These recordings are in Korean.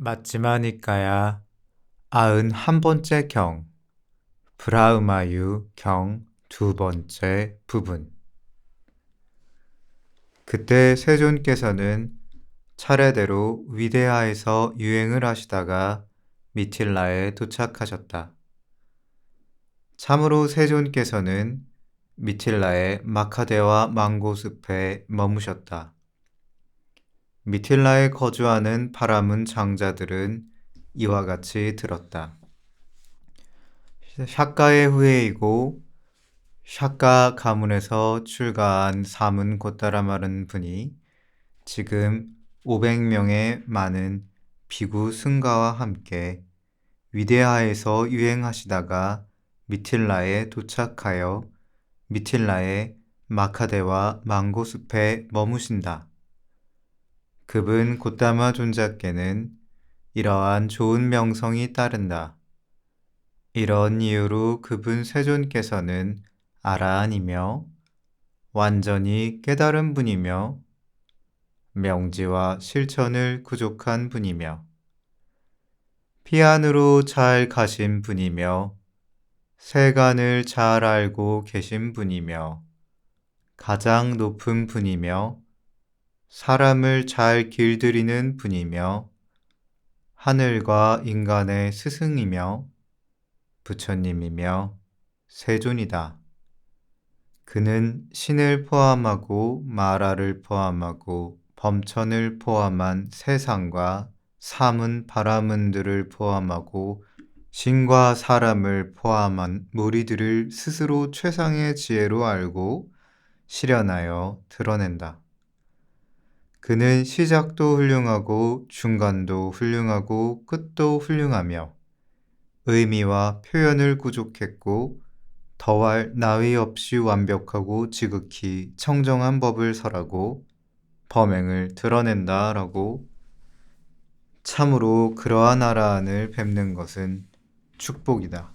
맞지마니까야 91번째 경 브라흐마유 경 두 번째 부분. 그때 세존께서는 차례대로 위대하에서 유행을 하시다가 미틸라에 도착하셨다. 참으로 세존께서는 미틸라의 마카데와 망고숲에 머무셨다. 미틸라에 거주하는 바라문 장자들은 이와 같이 들었다. 샤카의 후예이고 샤카 가문에서 출가한 사문 곧다라마는 분이 지금 500명의 많은 비구 승가와 함께 위대하에서 유행하시다가 미틸라에 도착하여 미틸라의 마카데와 망고숲에 머무신다. 그분 곧다마 존자께는 이러한 좋은 명성이 따른다. 이런 이유로 그분 세존께서는 아라한이며 완전히 깨달은 분이며 명지와 실천을 구족한 분이며 피안으로 잘 가신 분이며 세간을 잘 알고 계신 분이며 가장 높은 분이며 사람을 잘 길들이는 분이며 하늘과 인간의 스승이며 부처님이며 세존이다. 그는 신을 포함하고 마라를 포함하고 범천을 포함한 세상과 사문 바라문들을 포함하고 신과 사람을 포함한 무리들을 스스로 최상의 지혜로 알고 실현하여 드러낸다. 그는 시작도 훌륭하고 중간도 훌륭하고 끝도 훌륭하며 의미와 표현을 구족했고 더할 나위 없이 완벽하고 지극히 청정한 법을 설하고 범행을 드러낸다 라고 참으로 그러한 아라한을 뵙는 것은 축복이다.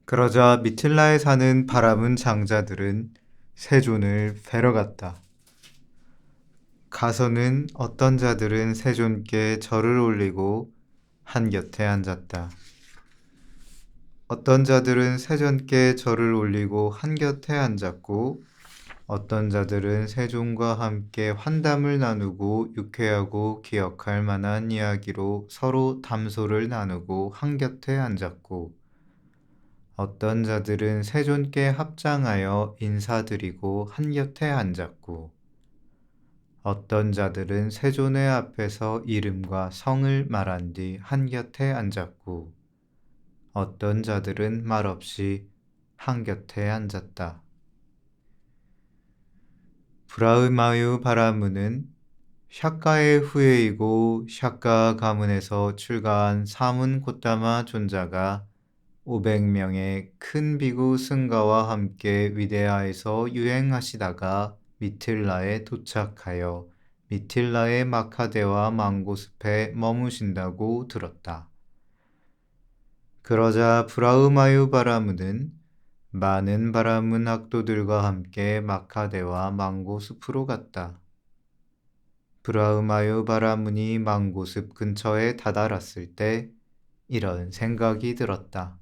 그러자 미틸라에 사는 바라문 장자들은 세존을 뵈러 갔다. 가서는 어떤 자들은 세존께 절을 올리고 한곁에 앉았다. 어떤 자들은 세존께 절을 올리고 한곁에 앉았고 어떤 자들은 세존과 함께 환담을 나누고 유쾌하고 기억할 만한 이야기로 서로 담소를 나누고 한곁에 앉았고 어떤 자들은 세존께 합장하여 인사드리고 한곁에 앉았고 어떤 자들은 세존의 앞에서 이름과 성을 말한 뒤 한곁에 앉았고 어떤 자들은 말없이 한곁에 앉았다. 브라흐마유 바라문은 샤카의 후예이고 샤카 가문에서 출가한 사문 곧다마 존자가 500명의 큰 비구 승가와 함께 위대하에서 유행하시다가 미틸라에 도착하여 미틸라의 마카데와 망고숲에 머무신다고 들었다. 그러자 브라흐마유 바라문은 많은 바라문 학도들과 함께 마카데와 망고숲으로 갔다. 브라흐마유 바라문이 망고숲 근처에 다다랐을 때 이런 생각이 들었다.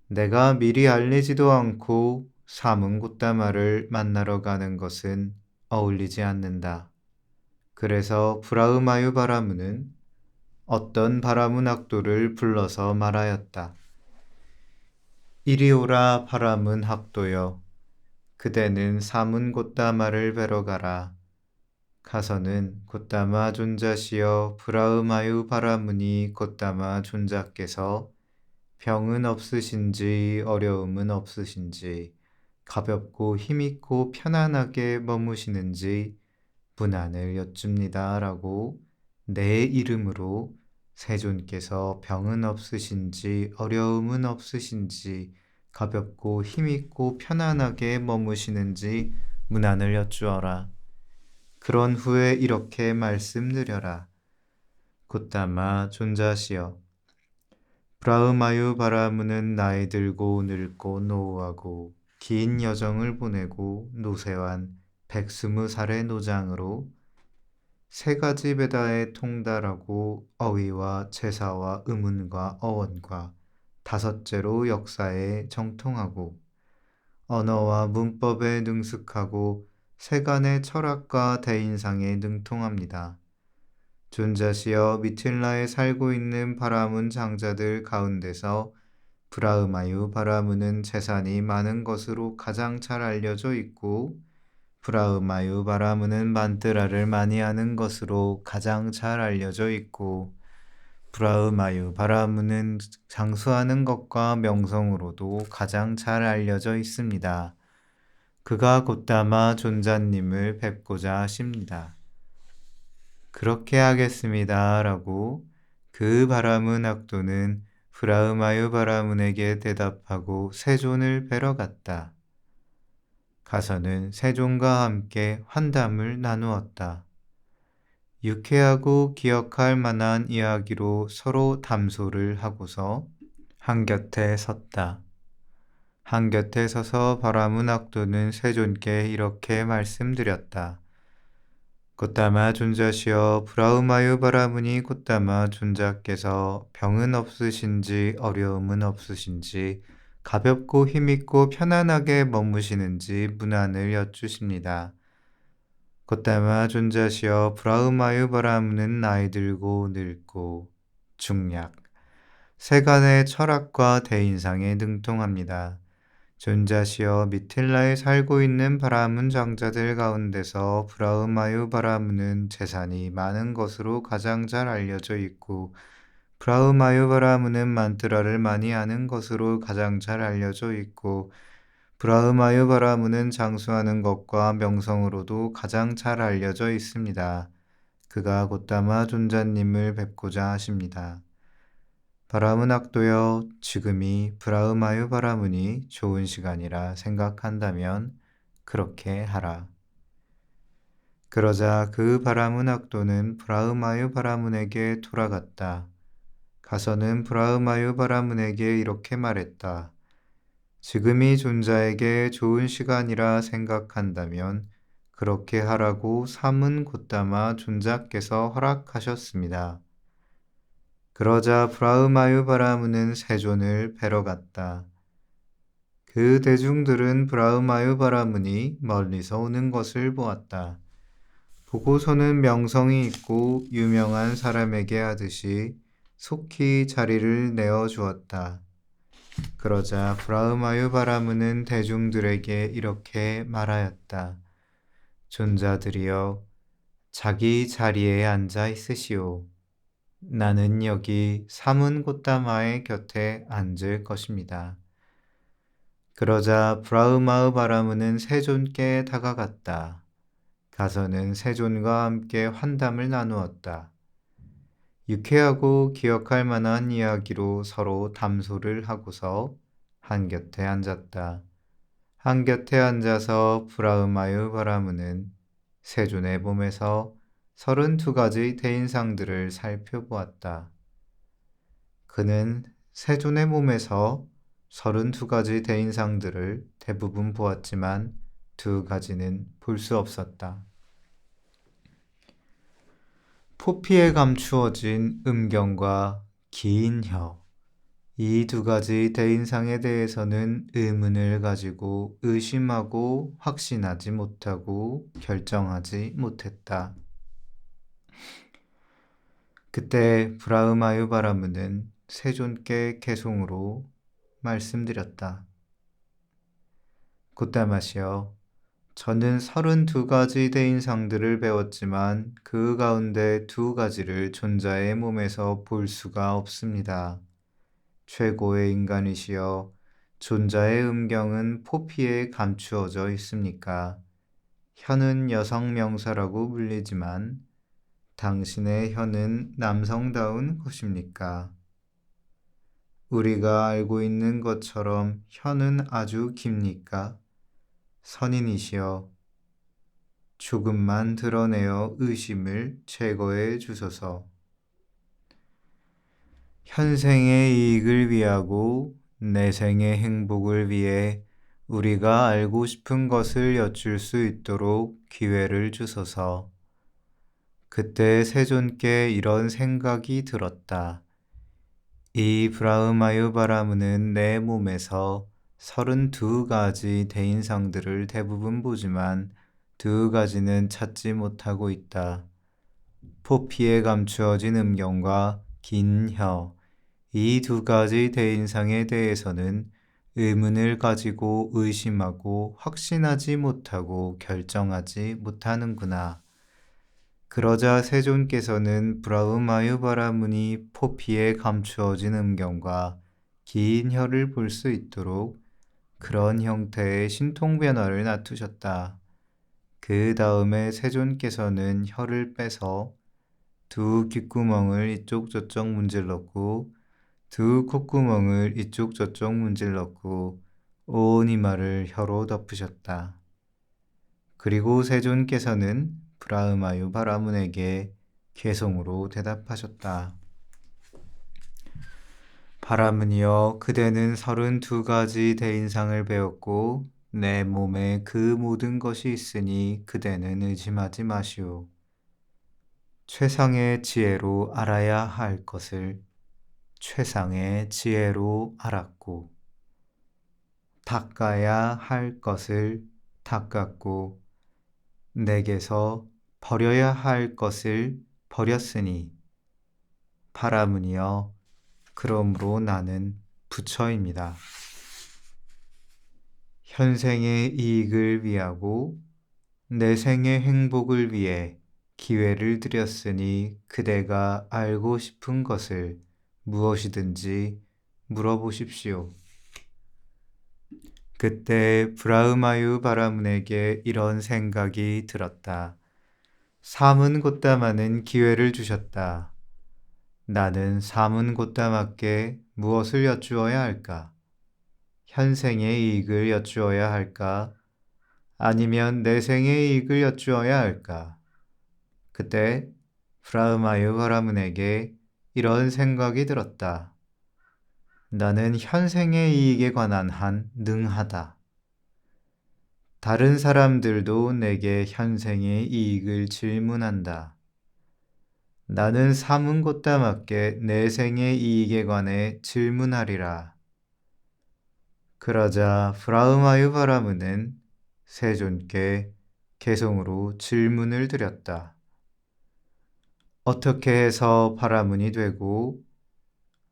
내가 미리 알리지도 않고 사문 곧다마를 만나러 가는 것은 어울리지 않는다. 그래서 브라흐마유 바라문은 어떤 바라문 학도를 불러서 말하였다. 이리 오라 바라문 학도여. 그대는 사문 곧다마를 뵈러 가라. 가서는 곧다마 존자시여 브라흐마유 바라문이 곧다마 존자께서 병은 없으신지 어려움은 없으신지 가볍고 힘있고 편안하게 머무시는지 문안을 여쭙니다 라고 내 이름으로 세존께서 병은 없으신지 어려움은 없으신지 가볍고 힘있고 편안하게 머무시는지 문안을 여쭈어라. 그런 후에 이렇게 말씀드려라. 곧다마 존자시여 브라흐마유 바라문은 나이 들고 늙고 노후하고 긴 여정을 보내고 노쇠한 120살의 노장으로 세 가지 베다에 통달하고 어휘와 제사와 의문과 어원과 다섯째로 역사에 정통하고 언어와 문법에 능숙하고 세간의 철학과 대인상에 능통합니다. 존자시여 미틸라에 살고 있는 바라문 장자들 가운데서 브라흐마유 바라문은 재산이 많은 것으로 가장 잘 알려져 있고 브라흐마유 바라문은 만뜨라를 많이 하는 것으로 가장 잘 알려져 있고 브라흐마유 바라문은 장수하는 것과 명성으로도 가장 잘 알려져 있습니다. 그가 곧다마 존자님을 뵙고자 하십니다. 그렇게 하겠습니다. 라고 그 바라문 학도는 브라흐마유 바라문에게 대답하고 세존을 뵈러 갔다. 가서는 세존과 함께 환담을 나누었다. 유쾌하고 기억할 만한 이야기로 서로 담소를 하고서 한곁에 섰다. 한곁에 서서 바라문 학도는 세존께 이렇게 말씀드렸다. 곧다마 존자시여 브라흐마유 바라문이 곧다마 존자께서 병은 없으신지 어려움은 없으신지 가볍고 힘있고 편안하게 머무시는지 문안을 여쭈십니다. 곧다마 존자시여 브라흐마유 바라문은 나이 들고 늙고 중약 세간의 철학과 대인상에 능통합니다. 존자시여 미틸라에 살고 있는 바라문 장자들 가운데서 브라흐마유 바라문은 재산이 많은 것으로 가장 잘 알려져 있고 브라흐마유 바라문은 만뜨라를 많이 하는 것으로 가장 잘 알려져 있고 브라흐마유 바라문은 장수하는 것과 명성으로도 가장 잘 알려져 있습니다. 그가 곧다마 존자님을 뵙고자 하십니다. 바라문 학도여, 지금이 브라흐마유 바라문이 좋은 시간이라 생각한다면 그렇게 하라. 그러자 그 바라문 학도는 브라흐마유 바라문에게 돌아갔다. 가서는 브라흐마유 바라문에게 이렇게 말했다. 지금이 존자에게 좋은 시간이라 생각한다면 그렇게 하라고 삼은 곧다마 존자께서 허락하셨습니다. 그러자 브라흐마유 바라문은 세존을 뵈러 갔다. 그 대중들은 브라흐마유 바라문이 멀리서 오는 것을 보았다. 보고서는 명성이 있고 유명한 사람에게 하듯이 속히 자리를 내어주었다. 그러자 브라흐마유 바라문은 대중들에게 이렇게 말하였다. 존자들이여, 자기 자리에 앉아 있으시오. 나는 여기 사문 곧다마의 곁에 앉을 것입니다. 그러자 브라흐마유 바라문은 세존께 다가갔다. 가서는 세존과 함께 환담을 나누었다. 유쾌하고 기억할 만한 이야기로 서로 담소를 하고서 한곁에 앉았다. 한곁에 앉아서 브라흐마유 바라문은 세존의 몸에서 32가지 대인상들을 살펴보았다. 그는 세존의 몸에서 32가지 대인상들을 대부분 보았지만 2가지는 볼 수 없었다. 포피에 감추어진 음경과 긴 혀, 이 2가지 대인상에 대해서는 의문을 가지고 의심하고 확신하지 못하고 결정하지 못했다. 그때 브라흐마유 바라문은 세존께 개송으로 말씀드렸다. 곧다마시여, 저는 32가지 대인상들을 배웠지만 그 가운데 2가지를 존자의 몸에서 볼 수가 없습니다. 최고의 인간이시여, 존자의 음경은 포피에 감추어져 있습니까? 혀는 여성 명사라고 불리지만 당신의 혀는 남성다운 것입니까? 우리가 알고 있는 것처럼 혀는 아주 깁니까? 선인이시여, 조금만 드러내어 의심을 제거해 주소서. 현생의 이익을 위하고 내생의 행복을 위해 우리가 알고 싶은 것을 여쭐 수 있도록 기회를 주소서. 그때 세존께 이런 생각이 들었다. 이 브라흐마유 바라문은 내 몸에서 32가지 대인상들을 대부분 보지만 2가지는 찾지 못하고 있다. 포피에 감추어진 음경과 긴 혀, 이 2가지 대인상에 대해서는 의문을 가지고 의심하고 확신하지 못하고 결정하지 못하는구나. 그러자 세존께서는 브라흐마유 바라문이 포피에 감추어진 음경과 긴 혀를 볼 수 있도록 그런 형태의 신통 변화를 놔두셨다. 그 다음에 세존께서는 혀를 빼서 2 귓구멍을 이쪽 저쪽 문질렀고 2 콧구멍을 이쪽 저쪽 문질렀고 온 이마를 혀로 덮으셨다. 그리고 세존께서는 브라흐마유 바라문에게 개성으로 대답하셨다. 바라문이여, 그대는 32가지 대인상을 배웠고 내 몸에 그 모든 것이 있으니 그대는 의심하지 마시오. 최상의 지혜로 알아야 할 것을 최상의 지혜로 알았고 닦아야 할 것을 닦았고 내게서 버려야 할 것을 버렸으니 바라문이여, 그러므로 나는 부처입니다. 현생의 이익을 위하고 내생의 행복을 위해 기회를 드렸으니 그대가 알고 싶은 것을 무엇이든지 물어보십시오. 그때 브라흐마유 바라문에게 이런 생각이 들었다. 사문고다마는 기회를 주셨다. 나는 사문고다마께 무엇을 여쭈어야 할까? 현생의 이익을 여쭈어야 할까? 아니면 내생의 이익을 여쭈어야 할까? 그때 브라흐마유 바라문에게 이런 생각이 들었다. 나는 현생의 이익에 관한 한 능하다. 다른 사람들도 내게 현생의 이익을 질문한다. 나는 사문고다마께 내생의 이익에 관해 질문하리라. 그러자 브라흐마유 바라문은 세존께 개성으로 질문을 드렸다. 어떻게 해서 바라문이 되고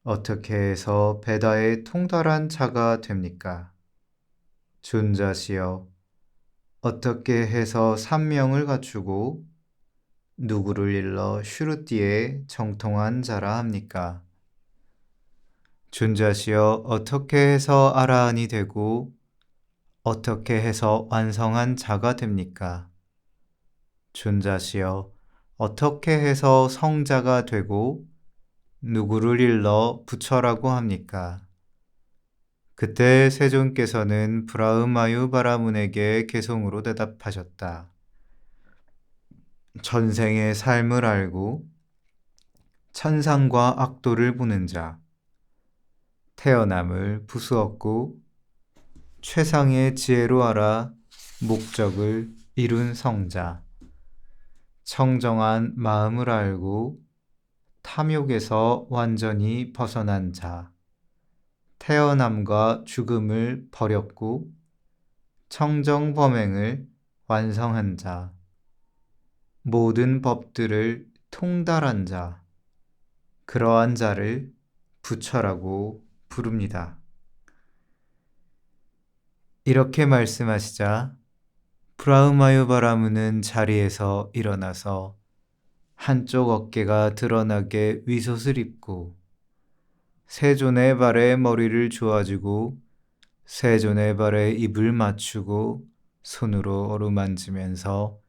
어떻게 해서 베다에 통달한 자가 됩니까? 존자시여, 어떻게 해서 삼명을 갖추고 누구를 일러 슈르띠에 정통한 자라 합니까? 존자시여, 어떻게 해서 아라한이 되고 어떻게 해서 완성한 자가 됩니까? 존자시여, 어떻게 해서 성자가 되고 누구를 일러 부처라고 합니까? 그때 세존께서는 브라흐마유 바라문에게 개성으로 대답하셨다. 전생의 삶을 알고 천상과 악도를 보는 자, 태어남을 부수었고 최상의 지혜로 알아 목적을 이룬 성자, 청정한 마음을 알고 탐욕에서 완전히 벗어난 자, 태어남과 죽음을 버렸고 청정범행을 완성한 자, 모든 법들을 통달한 자, 그러한 자를 부처라고 부릅니다. 이렇게 말씀하시자 브라흐마유 바라문은 자리에서 일어나서 한쪽 어깨가 드러나게 윗옷을 입고 세존의 발에 머리를 조아주고 세존의 발에 입을 맞추고 손으로 어루만지면서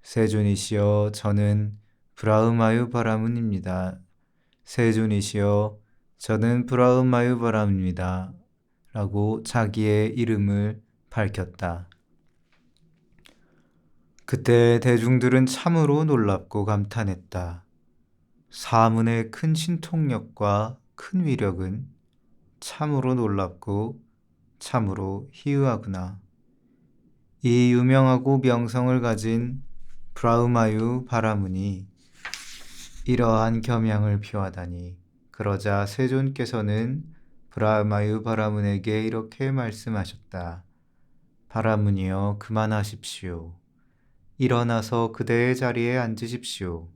세존이시여, 저는 브라흐마유 바라문입니다. 세존이시여, 저는 브라흐마유 바라문입니다. 라고 자기의 이름을 밝혔다. 그때 대중들은 참으로 놀랍고 감탄했다. 사문의 큰 신통력과 큰 위력은 참으로 놀랍고 참으로 희유하구나. 이 유명하고 명성을 가진 브라흐마유 바라문이 이러한 겸양을 표하다니. 그러자 세존께서는 브라흐마유 바라문에게 이렇게 말씀하셨다. 바라문이여, 그만하십시오. 일어나서 그대의 자리에 앉으십시오.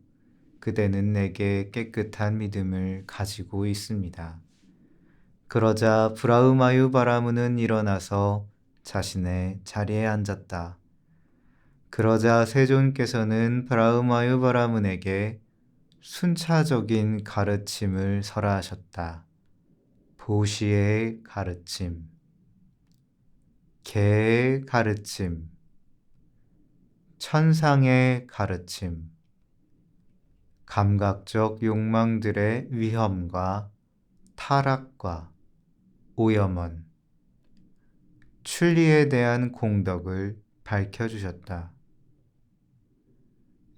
그대는 내게 깨끗한 믿음을 가지고 있습니다. 그러자 브라흐마유 바라문은 일어나서 자신의 자리에 앉았다. 그러자 세존께서는 브라흐마유 바라문에게 순차적인 가르침을 설하셨다. 보시의 가르침, 개의 가르침, 천상의 가르침, 감각적 욕망들의 위험과 타락과 오염원, 출리에 대한 공덕을 밝혀주셨다.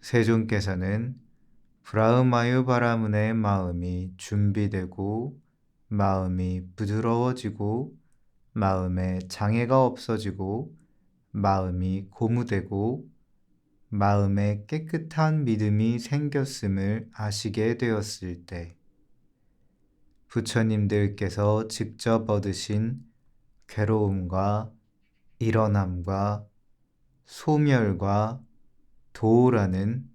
세존께서는 브라흐마유 바라문의 마음이 준비되고 마음이 부드러워지고 마음에 장애가 없어지고 마음이 고무되고 마음에 깨끗한 믿음이 생겼음을 아시게 되었을 때 부처님들께서 직접 얻으신 괴로움과 일어남과 소멸과 도라는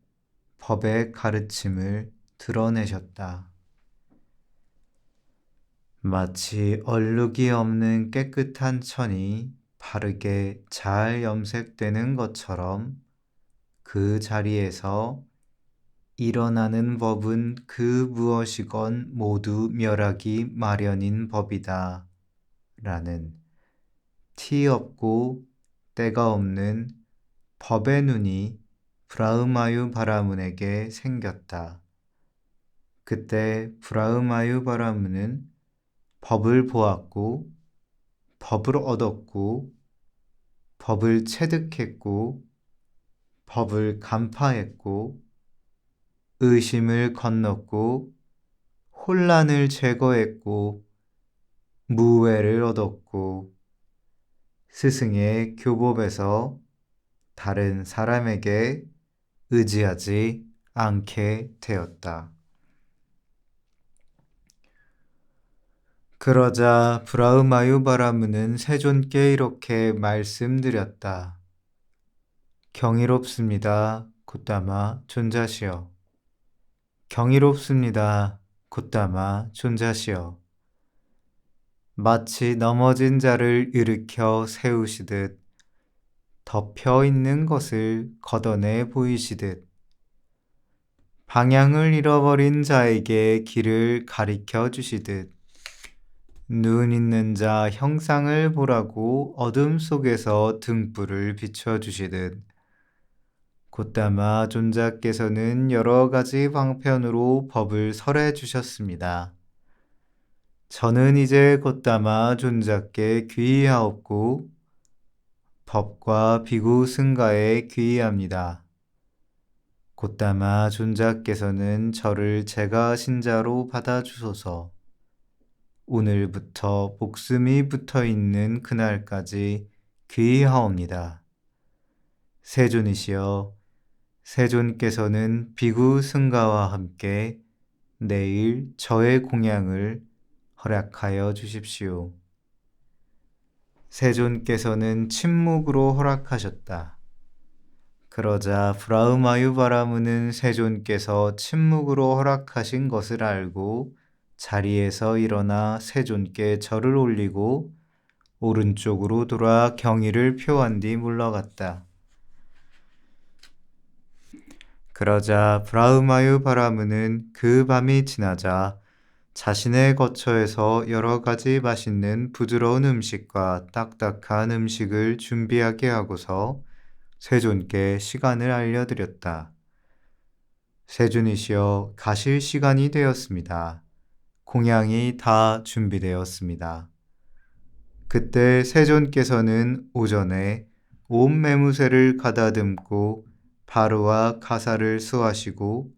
법의 가르침을 드러내셨다. 마치 얼룩이 없는 깨끗한 천이 바르게 잘 염색되는 것처럼 그 자리에서 일어나는 법은 그 무엇이건 모두 멸하기 마련인 법이다. 라는 티 없고 때가 없는 법의 눈이 브라흐마유 바라문에게 생겼다. 그때 브라흐마유 바라문은 법을 보았고, 법을 얻었고, 법을 체득했고, 법을 간파했고, 의심을 건넜고, 혼란을 제거했고, 무외를 얻었고, 스승의 교법에서 다른 사람에게 의지하지 않게 되었다. 그러자 브라흐마유 바라문은 세존께 이렇게 말씀드렸다. 경이롭습니다, 곶다마 존자시여. 경이롭습니다, 곶다마 존자시여. 마치 넘어진 자를 일으켜 세우시듯 덮여 있는 것을 걷어내 보이시듯 방향을 잃어버린 자에게 길을 가리켜 주시듯 눈 있는 자 형상을 보라고 어둠 속에서 등불을 비춰주시듯 곶다마 존자께서는 여러 가지 방편으로 법을 설해 주셨습니다. 저는 이제 곶다마 존자께 귀의하옵고 법과 비구 승가에 귀의합니다. 곶다마 존자께서는 저를 제가 신자로 받아주소서. 오늘부터 목숨이 붙어있는 그날까지 귀의하옵니다. 세존이시여, 세존께서는 비구 승가와 함께 내일 저의 공양을 허락하여 주십시오. 세존께서는 침묵으로 허락하셨다. 그러자 브라흐마유 바라문은 세존께서 침묵으로 허락하신 것을 알고 자리에서 일어나 세존께 절을 올리고 오른쪽으로 돌아 경의를 표한 뒤 물러갔다. 그러자 브라흐마유 바라문은 그 밤이 지나자 자신의 거처에서 여러 가지 맛있는 부드러운 음식과 딱딱한 음식을 준비하게 하고서 세존께 시간을 알려드렸다. 세존이시여, 가실 시간이 되었습니다. 공양이 다 준비되었습니다. 그때 세존께서는 오전에 온 매무새를 가다듬고 바루와 가사를 수하시고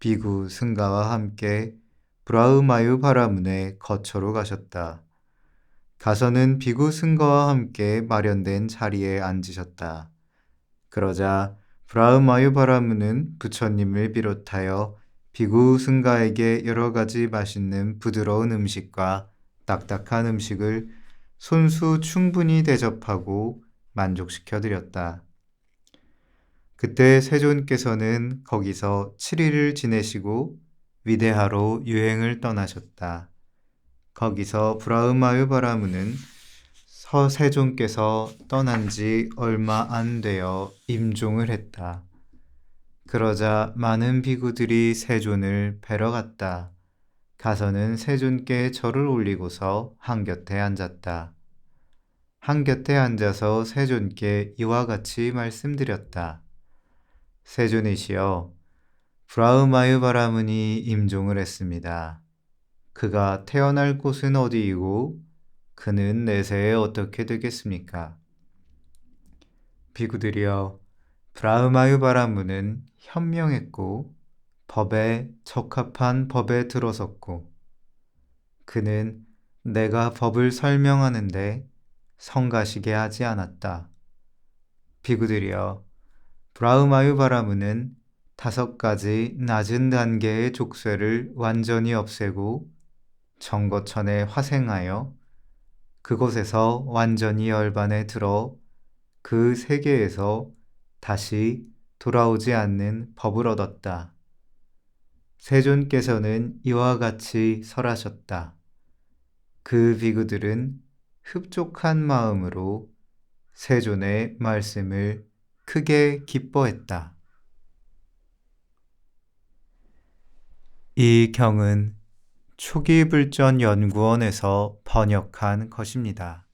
비구 승가와 함께 브라흐마유 바라문의 거처로 가셨다. 가서는 비구 승가와 함께 마련된 자리에 앉으셨다. 그러자 브라흐마유바라문은 부처님을 비롯하여 비구 승가에게 여러 가지 맛있는 부드러운 음식과 딱딱한 음식을 손수 충분히 대접하고 만족시켜 드렸다. 그때 세존께서는 거기서 7일을 지내시고 위대하로 유행을 떠나셨다. 거기서 브라흐마유바라문은 서세존께서 떠난 지 얼마 안 되어 임종을 했다. 그러자 많은 비구들이 세존을 뵈러 갔다. 가서는 세존께 절을 올리고서 한곁에 앉았다. 한곁에 앉아서 세존께 이와 같이 말씀드렸다. 세존이시여, 브라흐마유바라문이 임종을 했습니다. 그가 태어날 곳은 어디이고 그는 내세에 어떻게 되겠습니까? 비구들이여, 브라흐마유바라문은 현명했고 법에 적합한 법에 들어섰고 그는 내가 법을 설명하는데 성가시게 하지 않았다. 비구들이여, 브라흐마유바라문은 5가지 낮은 단계의 족쇄를 완전히 없애고 정거천에 화생하여 그곳에서 완전히 열반에 들어 그 세계에서 다시 돌아오지 않는 법을 얻었다. 세존께서는 이와 같이 설하셨다. 그 비구들은 흡족한 마음으로 세존의 말씀을 크게 기뻐했다. 이 경은 초기불전연구원에서 번역한 것입니다.